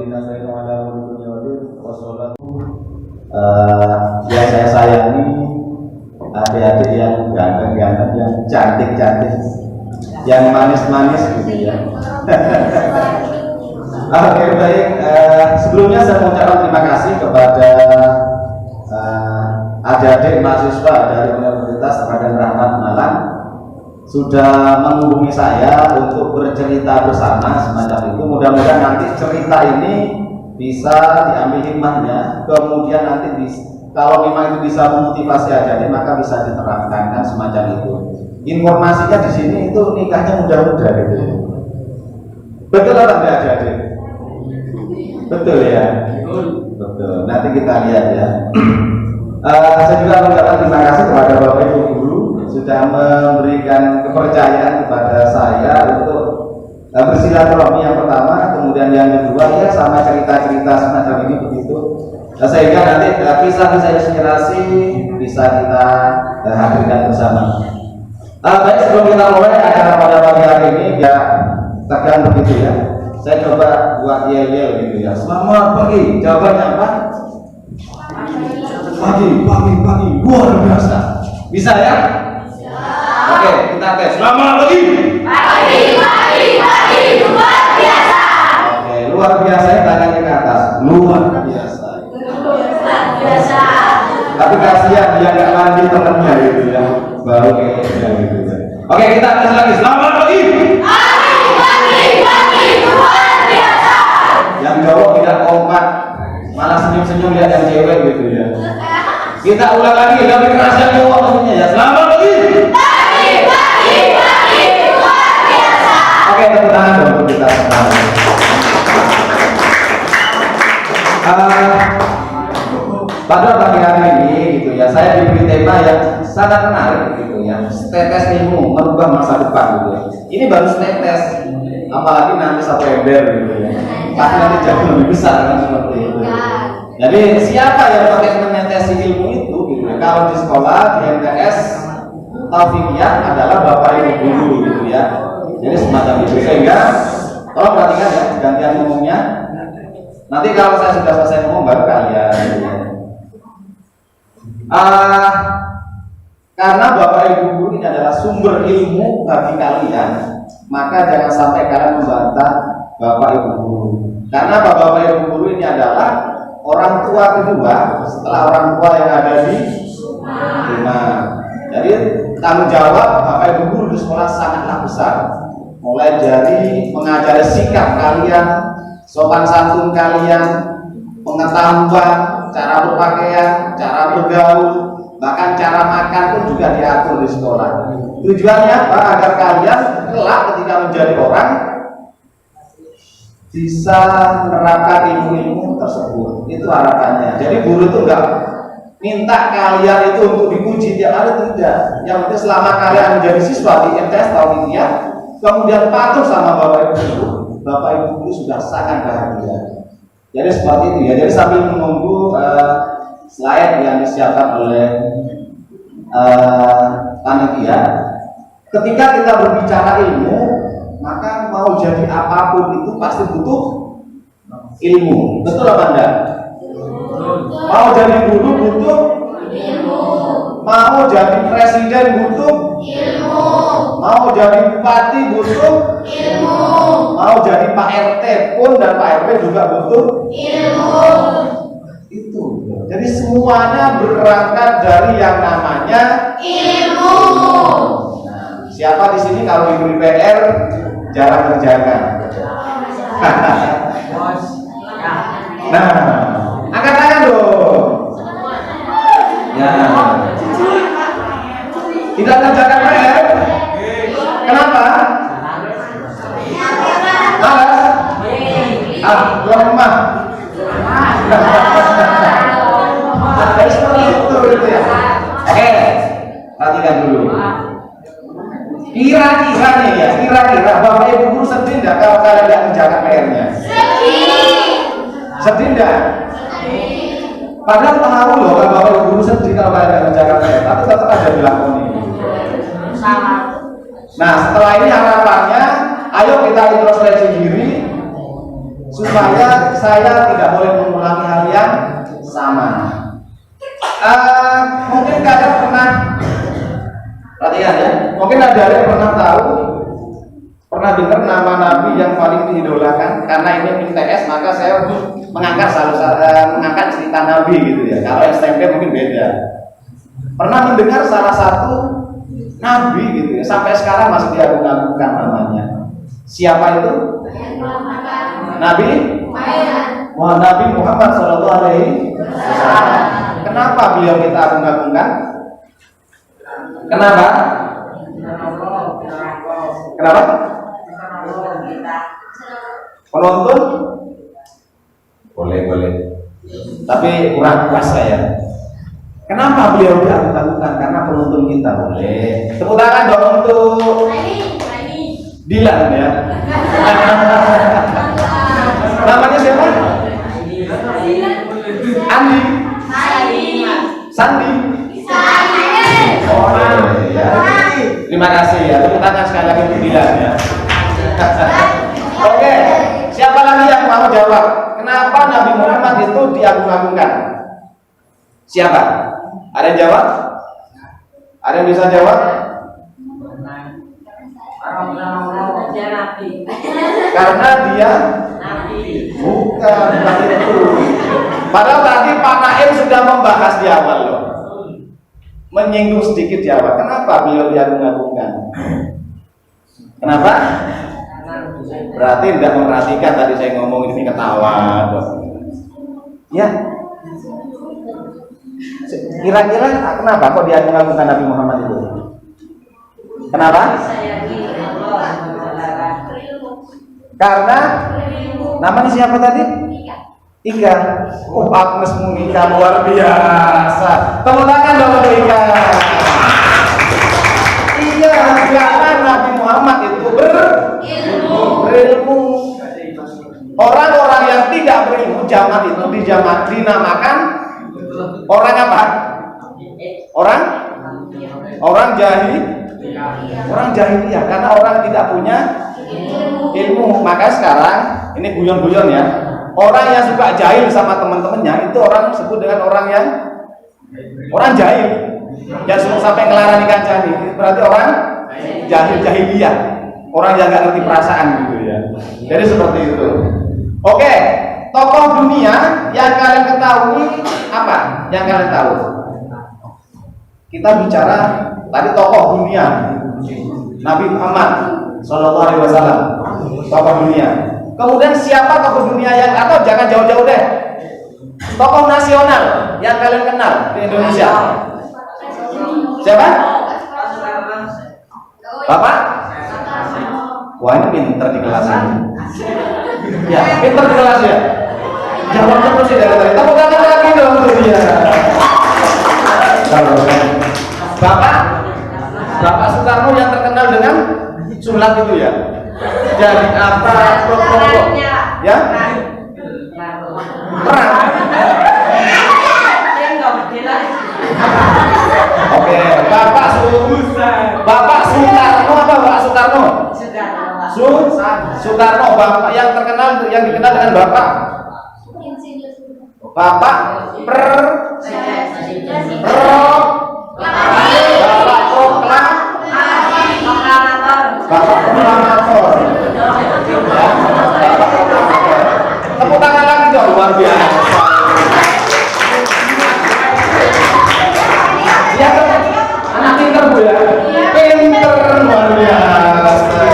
Yang saya sayangi adik-adik yang ganteng-ganteng, yang cantik-cantik, yang manis-manis gitu ya. Oke, baik. Sebelumnya saya mengucapkan terima kasih kepada adik-adik mahasiswa dari Universitas Raden Rahmat Malang sudah menghubungi saya untuk bercerita bersama semacam itu. Mudah-mudahan nanti cerita ini bisa diambil hikmahnya, kemudian nanti kalau memang itu bisa memotivasi adik-adik maka bisa diterapkan kan semacam itu. Informasinya di sini itu nikahnya muda-muda gitu. Betul atau enggak adik-adik? Betul ya? Betul. Nanti kita lihat ya. Saya juga mengucapkan terima kasih kepada Bapak Ibu Guru sudah memberikan kepercayaan kepada saya untuk bersilaturahmi yang pertama, kemudian yang kedua ya sama cerita-cerita semacam ini begitu. Sehingga nanti kisah-kisah inspirasi bisa kita hadirkan bersama. Baik, sebelum kita mulai acara pada pagi hari ini ya tegang begitu ya. Saya coba buat yel-yel gitu ya. Selamat pagi. Jawabannya apa? Pagi, luar biasa. Bisa ya? Bisa. Oke, kita tes. Selamat pagi. Pagi, luar biasa. Oke, luar biasa ya, tangannya ke atas. Luar biasa. Tapi kasihan dia nggak mandi temennya gitu ya. Baru kayaknya gitu ya. Oke, kita tes lagi. Selamat pagi. Pagi, luar biasa. Yang cowok tidak kompak, malah senyum-senyum lihat yang cewek gitu ya. Kita ulang lagi, lebih keras yang cowok maksudnya ya. Selamat pagi. Pagi, luar biasa. Oke, tepuk tangan dong untuk kita semua. Pada pagi hari ini gitu ya, saya diberi tema yang sangat menarik gitu ya. Tetes ilmu merubah masa depan gitu ya. Ini baru tetes, apalagi nanti satu ember gitu ya. Pasti nanti jauh lebih besar kan seperti itu. Jadi siapa yang pakai menetesi ilmu itu gitu ya? Kalau di sekolah di MTS Taufikiyah adalah Bapak Ibu Guru gitu ya. Jadi semacam itu, sehingga tolong perhatikan ya gantian ngomongnya. Nanti kalau saya sudah selesai ngomong baru kalian gitu ya. Karena Bapak Ibu Guru ini adalah sumber ilmu bagi kalian, maka jangan sampai kalian membantah Bapak Ibu Guru. Karena Bapak Ibu Guru ini adalah orang tua kedua setelah orang tua yang ada di rumah. Jadi tanggung jawab Bapak Ibu Guru di sekolah sangatlah besar. Mulai dari mengajari sikap kalian, sopan santun kalian, pengetahuan, cara berpakaian, cara bergaul, bahkan cara makan pun juga diatur di sekolah. Tujuannya apa? Agar kalian kelak ketika menjadi orang bisa menerapkan ilmu-ilmu tersebut. Itu harapannya. Jadi guru itu enggak minta kalian itu untuk dipuji tiap hari, tidak. Yang penting selama kalian menjadi siswa di MTS Taufikiyah, kemudian patuh sama Bapak Ibu Guru, Bapak Ibu Guru sudah sangat bahagia. Jadi seperti itu ya. Jadi sambil menunggu slide yang disiapkan oleh panitia, ketika kita berbicara ilmu, maka mau jadi apapun itu pasti butuh ilmu. Betul apa enggak? Mau jadi guru butuh ilmu. Mau jadi presiden butuh ilmu. Mau jadi bupati butuh ilmu. Mau jadi Pak RT pun dan Pak RW juga butuh ilmu. Itu. Jadi semuanya berangkat dari yang namanya ilmu. Nah, siapa di sini kalau diberi PR jarang kerjakan? Nah, angkat tangan dong. Ya. Tidak kerjakan PR. Kenapa? Malas? Keluar rumah. Jadi seperti itu gitu ya. Oke, perhatikan dulu. Kira-kira nih ya, kira-kira Bapak Ibu Guru sedih enggak kalau kalian tidak menjaga PR-nya? Sedih enggak? Padahal tahu loh kalau Bapak Ibu Guru sedih kalau kalian tidak menjaga PR, tapi tetap ada dilakoni. Nah, setelah ini harapannya, ayo kita introspeksi diri supaya saya tidak boleh mengulangi hal yang sama. Mungkin kalian pernah perhatikan ya, mungkin ada yang pernah tahu, pernah dengar nama nabi yang paling diidolakan. Karena ini MTS, maka saya mengangkat mengangkat cerita nabi gitu ya. Kalau SMP mungkin beda. Pernah mendengar salah satu nabi gitu ya, sampai sekarang masih diagung-agungkan namanya. Siapa itu? Nabi Muhammad Shallallahu Alaihi Wasallam. Kenapa beliau kita agung-agungkan? Kenapa? Kenapa? Penonton? Boleh. Tapi kurang puas saya. Kenapa beliau diagung-agungkan? Karena penonton kita. Boleh. Tepuk tangan dong untuk Dilan ya. Namanya siapa? Andi. Sandi. Oh, ya. Terima kasih ya. Tepuk tangan sekali lagi untuk Dilan ya. Oke, siapa lagi yang mau jawab? Kenapa Nabi Muhammad itu diagung-agungkan? Siapa? Ada yang jawab? Ada yang bisa jawab? Karena dia bukan itu. Padahal tadi Pak Naim sudah membahas di awal loh, menyinggung sedikit di awal. Kenapa beliau diagung-agungkan? Kenapa? Berarti tidak memperhatikan tadi saya ngomong ini ketawa. Ya. Kira-kira kenapa kok diagung-agungkan Nabi Muhammad itu? Kenapa? Karena namanya siapa tadi? Ika. Oh, Agnes Monica luar biasa. Tepuk tangan dong untuk Ika. Iya, karena Nabi Muhammad itu berilmu. Orang-orang yang tidak berilmu zaman itu dinamakan orang apa? Orang jahiliyah, karena orang tidak punya ilmu. Maka sekarang ini guyon-guyon ya. Orang yang suka jahil sama teman-temannya itu orang disebut dengan orang jahil. Yang sampai ngelarang kancani, berarti orang jahiliyah. Orang yang nggak ngerti perasaan gitu ya. Jadi seperti itu. Oke, tokoh dunia yang kalian ketahui apa? Yang kalian tahu? Kita bicara tadi tokoh dunia, Nabi Muhammad Shallallahu Alaihi Wasallam, tokoh dunia. Kemudian siapa tokoh dunia yang, atau jangan jauh-jauh deh, tokoh nasional yang kalian kenal di Indonesia? Siapa? Bapak? Wah, ini pinter di kelas ini. Ya, pinter di kelas ya. Jawabnya terus dari tadi. Tepuk tangan lagi dong untuk dia. Bapak Soekarno yang terkenal dengan sulap itu ya. Jadi apa kelompok? Ya? Perang. Oke, Bapak Soekarno apa Pak Soekarno? Soekarno, Bapak yang terkenal, yang dikenal dengan Bapak proklamator. Tepuk tangan lagi dong, luar biasa. Ya, anak pinter Bu ya. Pinter luar biasa.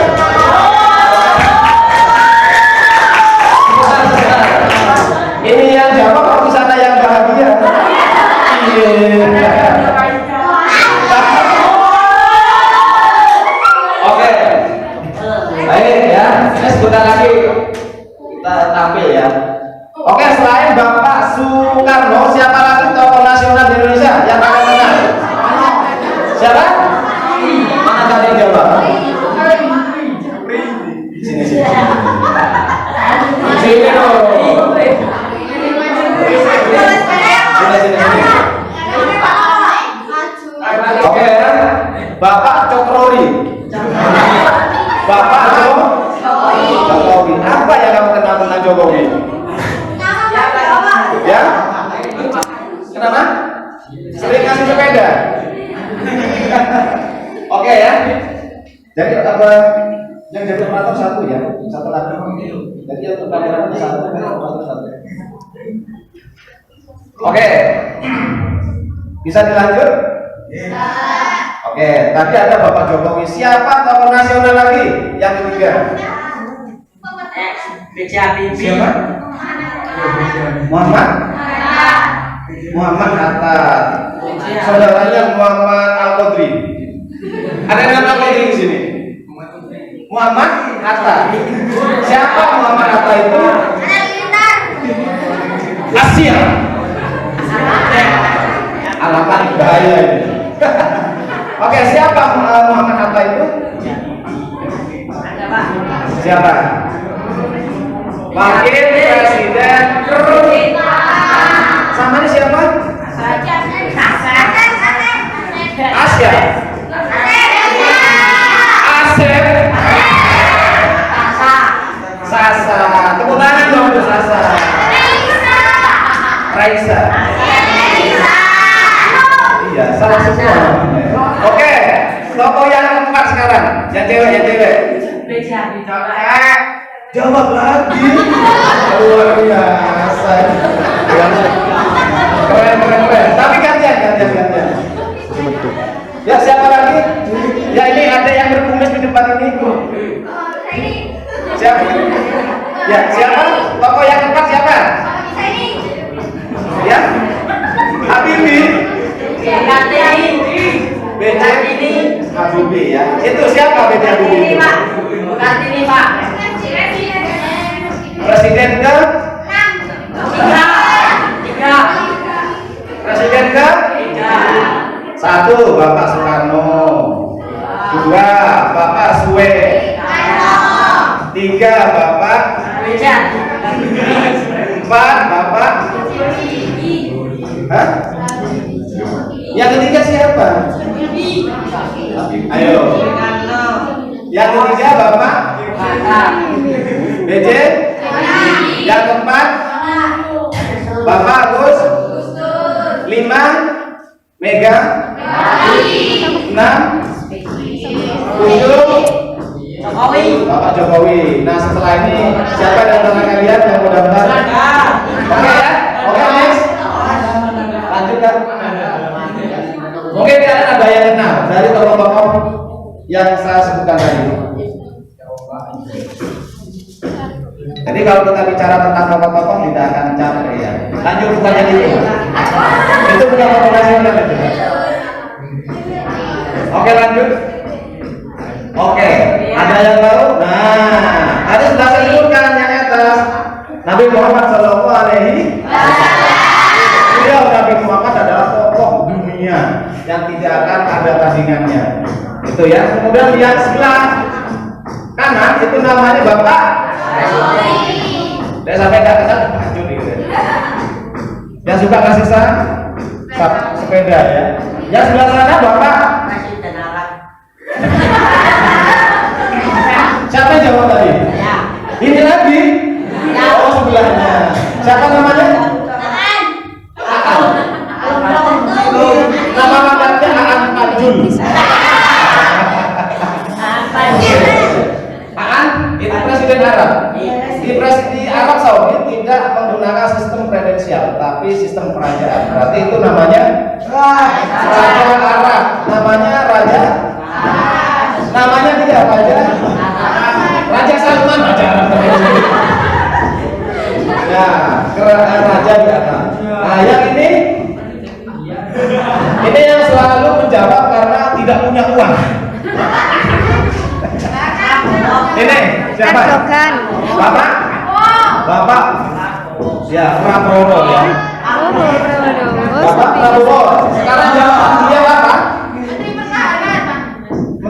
Ini yang jawab kok di sana yang bahagia. Oke. Baik ya, ini sebentar lagi kita tampil ya. Oke, selain Bapak Soekarno, siapa lagi tokoh nasional di Indonesia yang kalian kenal? Siapa? Mana tadi yang jawab? Sini. Sini dong. Sini. Oke, Bapak Cokrori. Bapak Jokowi. Apa yang kamu kenal tentang Jokowi? Ya? Kenapa? Sering kasih sepeda. Oke ya. Jadi apa yang jadi operator satu ya, satu lagi. Jadi untuk pelajaran satu, operator satu. Oke. Bisa dilanjut? Bisa. Oke, tadi ada Bapak Jokowi. Siapa tokoh nasional lagi? Yang ketiga. Siapa? Muhammad Hatta. Saudaranya Muhammad Al-Qadri. Ada yang nama Al-Qadri di sini? Muhammad Hatta. Siapa Muhammad Hatta itu? Asia. Alamat bahaya ini. Oke, siapa Muhammad Hatta itu? Siapa? Wakil Presiden sama ini siapa? Asia. Asep. Sasa. Tepuk tangan dong untuk Sasa. Raisa. Iya, salah semua. Oke, tokoh yang keempat sekarang. Yang cewek. Jawab lagi. Luar biasa. Keren. Tapi gantian. Ya, siapa lagi? Ya, ini ada yang berkumis di depan ini. Siapa? Ya, siapa? Tokoh yang keempat siapa? Ya? Habibie. BJ Habibie ya. Itu siapa BJ Habibie? Pak. Presiden ke? 3. Presiden ke? 1 Bapak Soekarno. 2 Bapak Suwe. 3 Bapak 4 Bapak. Hah? Yang ketiga siapa? Ayo. Yang ketiga Bapak BJ. Yang keempat Bapak Agus. 5 Mega. 6 7 Bapak Jokowi. Nah, setelah ini siapa di antara kalian yang mau daftar? Oke ya? Oke, next. Lanjutkan. Mungkin kalian ada yang kenal dari tokoh-tokoh yang saya sebutkan tadi. Jadi kalau kita bicara tentang tokoh-tokoh tidak akan capek ya. Lanjut pertanyaan itu. Itu punya tokoh nasional itu. Oke, lanjut. Oke, ada yang tahu? Nah, ada sudah saya sebutkan yang atas. Nabi Muhammad Shallallahu Alaihi Wasallam. Nabi Muhammad adalah tokoh dunia yang tidak akan ada tandingannya. Itu ya. Kemudian yang sebelah kanan itu namanya Bapak. Saya sampai tidak kesal maju gitu. Yang suka kasih sepeda ya. Yang sebelah sana Bapak. Siapa yang jawab tadi? Ya. Ini lagi? Ya. Oh, sebelahnya. Siapa namanya? Aan. Nama lengkapnya Aan Panjul. Aan itu presiden Arab. Di Arab Saudi tidak menggunakan sistem presidensial, tapi sistem kerajaan. Berarti itu namanya Raja Arab. Namanya Raja. Namanya tidak Raja Salman, Raja Arab. Ya, Raja di Arab. Nah, yang ini yang selalu menjawab karena tidak punya uang. Ini siapa? Bapak. Ya, Prabowo ya. Bapak Prabowo. Sekarang jawab dia apa?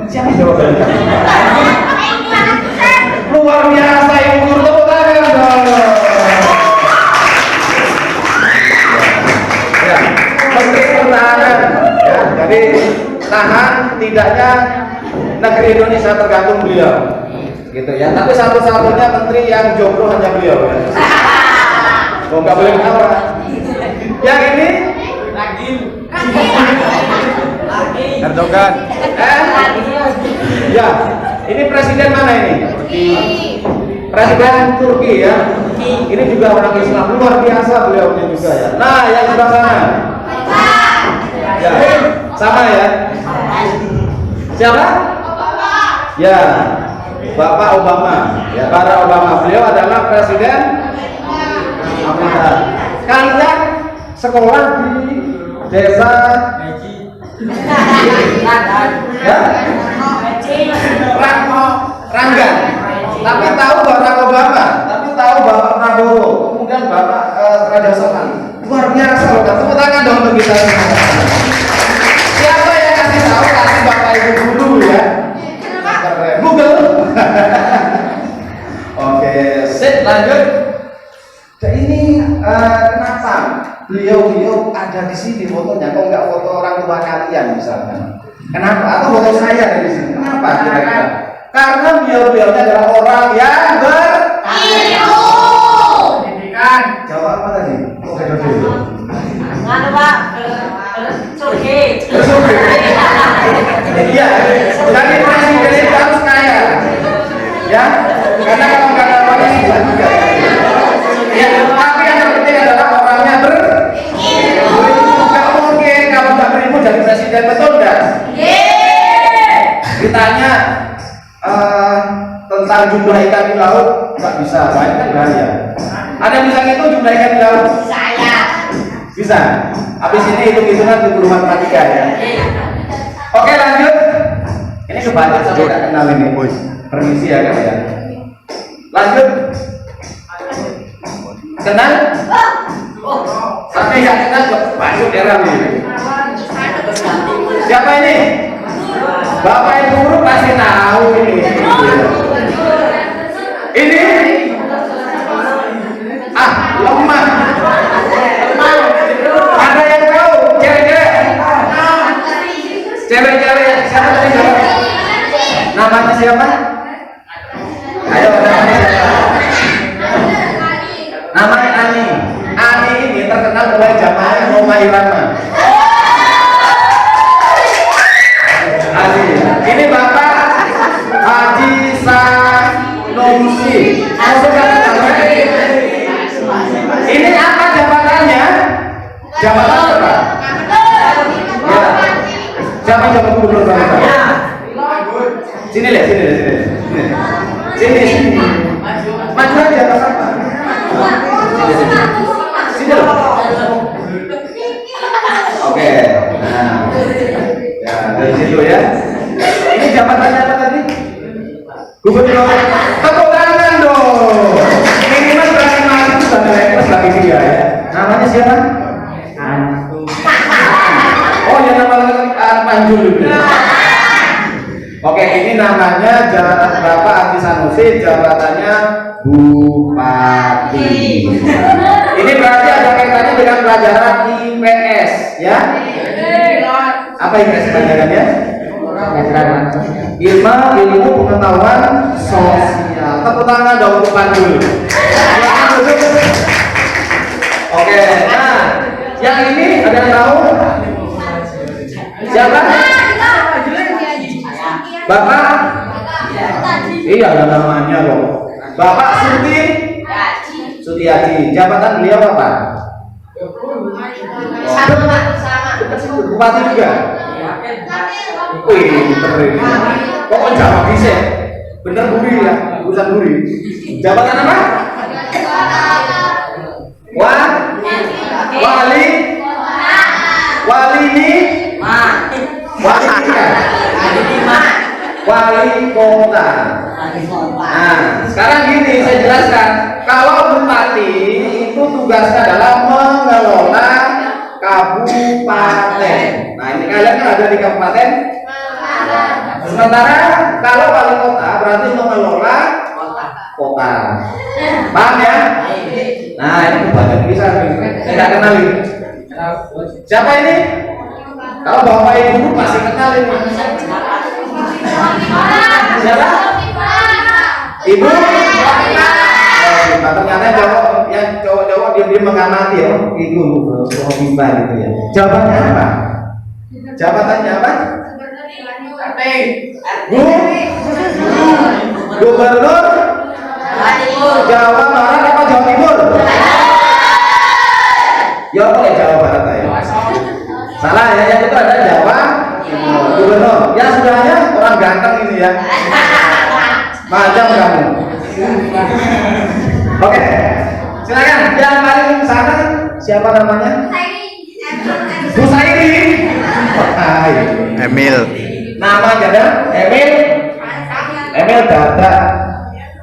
Siapa jawabannya? Luar biasa, ibu tepuk tangan dong. Ya, Menteri Pertahanan. Ya, jadi tahan tidaknya negeri Indonesia tergantung beliau. gitu ya. Tapi satu-satunya menteri yang jomblo hanya beliau ya. Oh, nggak boleh ketawa. Yang ini Erdogan. Ya, ini presiden mana ini? Presiden Turki ya. Ini juga orang Islam, luar biasa beliau juga ya. Nah, yang sebelah sana. Ya, sama ya. Siapa? Ya, Bapak Obama. Ya, Barack Obama. Beliau adalah presiden Amerika. Kalian sekolah di desa ya? Rangga. Tapi tahu Barack Obama, tapi tahu Bapak Prabowo, kemudian Bapak Raja Salman. Luar biasa loh. Tepuk tangan dong untuk kita semua. Siapa yang kasih tahu? Kasih Bapak Ibu guru ya. Google. Oke, sip, lanjut. Nah, ini kenapa beliau ada di sini fotonya? Kok nggak foto orang tua kalian misalkan? Kenapa? Atau foto saya di sini? Kenapa kira-kira? Karena beliau-beliaunya adalah orang yang berilmu. Pendidikan. Jawab apa tadi? Oh, dulu. Nganu Pak, survei. Iya, jadi presiden itu harus kaya, ya. Karena kalau nggak ada orangnya tidak juga. Ya, tapi yang terpenting adalah orangnya berilmu. Nggak mungkin kalau nggak berilmu jadi presiden, betul nggak? Ditanya tentang jumlah ikan di laut, nggak bisa, banyak kan bahaya. Ada yang bisa itu jumlah ikan di laut? Saya. Bisa. Habis ini hitung-hitungan di rumah matematika ya. Oke, lanjut. Ini kebanyakan saya tidak kenal ini. Permisi ya kalian. Lanjut. Kenal? Tapi yang kenal masuk era ini. Siapa ini? Bapak Ibu guru pasti tahu ini. Ini? Ah, lemah. Ada yang tahu? Cewek-cewek? Cewek-cewek siapa tadi jawab? Namanya siapa? Ayo, namanya siapa? Namanya Ani. Ani ini terkenal oleh jamaahnya Roma Irama. Ani. Ini Bapak Haji Sanusi. Ini apa jabatannya? Jabatan apa? Ya. Siapa jabat gubernur Bangka? Sini lihat, sini. Maju aja apa apa? Sini loh. Oke. Nah. Ya, dari situ ya. Ini jabatannya apa tadi? Gubernur. Tepuk tangan dong. Minimal berani maju itu sudah lepas bagi dia ya. Namanya siapa? Oh ya, nama Manjul. Oke, ini namanya Bapak Haji Sanusi, jabatannya Bupati. Ini berarti ada kaitannya dengan pelajaran IPS, ya? Apa IPS pelajarannya? Ilmu pengetahuan sosial. Tepuk tangan dong untuk Manjul. Oke, nah, yang ini ada yang tahu? Siapa? Bapak? Iya, ada namanya loh. Bapak Sutiaji. Jabatan beliau apa? Bupati juga. Wih, bener ini. Kok jawab bisa? Bener buri ya, urusan buri. Jabatan apa? Wali kota. Nah, sekarang gini saya jelaskan. Kalau bupati itu tugasnya adalah mengelola kabupaten. Nah, ini kalian kan ada di kabupaten. Sementara kalau wali kota berarti mengelola kota. Paham ya? Nah, ini kebanyakan bisa. Saya nggak kenal ini. Siapa ini? Kalau bapak ibu pasti kenal ini. Siapa? Ibu? Ternyata cowok dia mengamati ya. Ibu Hovifa gitu ya. Jawabannya apa? Jabatannya apa? Gubernur Jawa Barat apa Jawa Timur? Ya boleh Jawa Barat ayo. Salah ya, yang itu ada Jawa Timur. Gubernur. Ya sudahnya orang ganteng ini ya. Macam kamu. Oke, silakan. Yang paling sana siapa namanya? Bu Sairi. Emil. Nama jadi Emil Dada.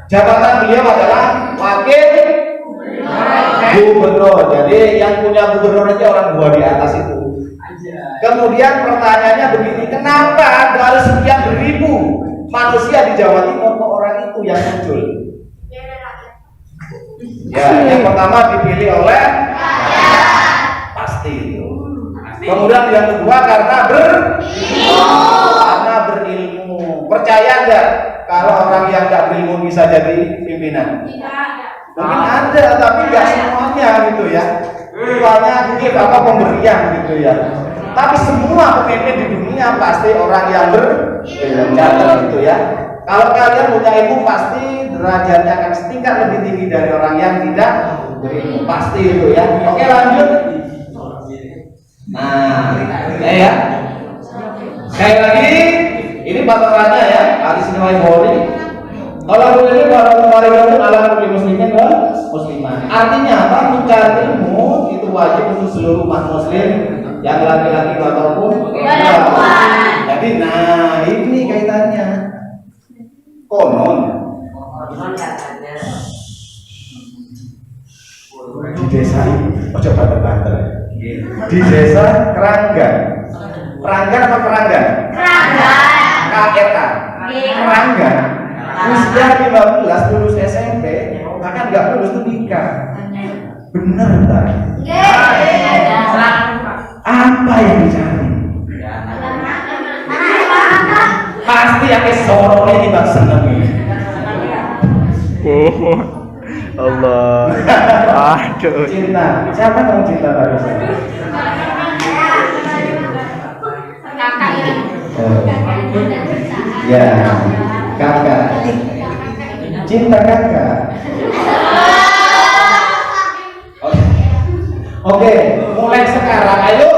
Jabatan beliau adalah wakil gubernur. Jadi yang punya gubernur aja orang dua di atas itu. Kemudian pertanyaannya begini, kenapa dari sekian ribu manusia di Jawa Timur kok orang itu yang muncul? Ya, yang pertama dipilih oleh pasti itu. Kemudian yang kedua karena berilmu. Percaya enggak kalau orang yang enggak berilmu bisa jadi pimpinan? Mungkin ada, tapi enggak semuanya gitu ya. Soalnya mungkin apa pemberian gitu ya. Tapi semua pemimpin di dunia pasti orang yang berjaya gitu ya. Kalau kalian punya ilmu pasti derajatnya akan setingkat lebih tinggi dari orang yang tidak berilmu, pasti itu ya. Oke lanjut. Nah, ya. Sekali lagi, ini batarannya ya. Hadis riwayat Bukhari. Kalau ini baru kemarin ala kulli muslimin wal muslimah. Artinya apa? Mencari ilmu itu wajib untuk seluruh umat muslim, yang laki-laki ataupun perempuan. Jadi, nah ini kaitannya. Konon. Di desa ini, coba banter. Di desa Keranggan. Keranggan apa Keranggan? Keranggan. Keranggan. Usia 15 lulus SMP, bahkan nggak lulus tuh nikah. Bener tak? Apa yang dicari? Pasti yang kesorone di bang seneng ini. Allah. Aduh. Cinta. Siapa yang cinta tadi? Kakak ini. Ya, kakak. Cinta kakak. Oke, mulai sekarang ayo.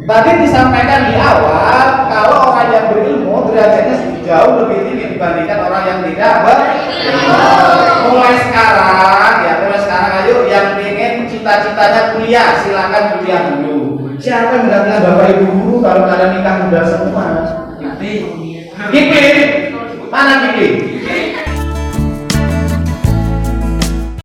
Tadi disampaikan di awal kalau orang yang berilmu derajatnya jauh lebih tinggi dibandingkan orang yang tidak berilmu. Mulai sekarang ayo yang ingin cita-citanya kuliah silakan kuliah dulu. Siapa yang menggantikan bapak ibu guru kalau kalian nikah muda semua? Kipli, mana Kipli?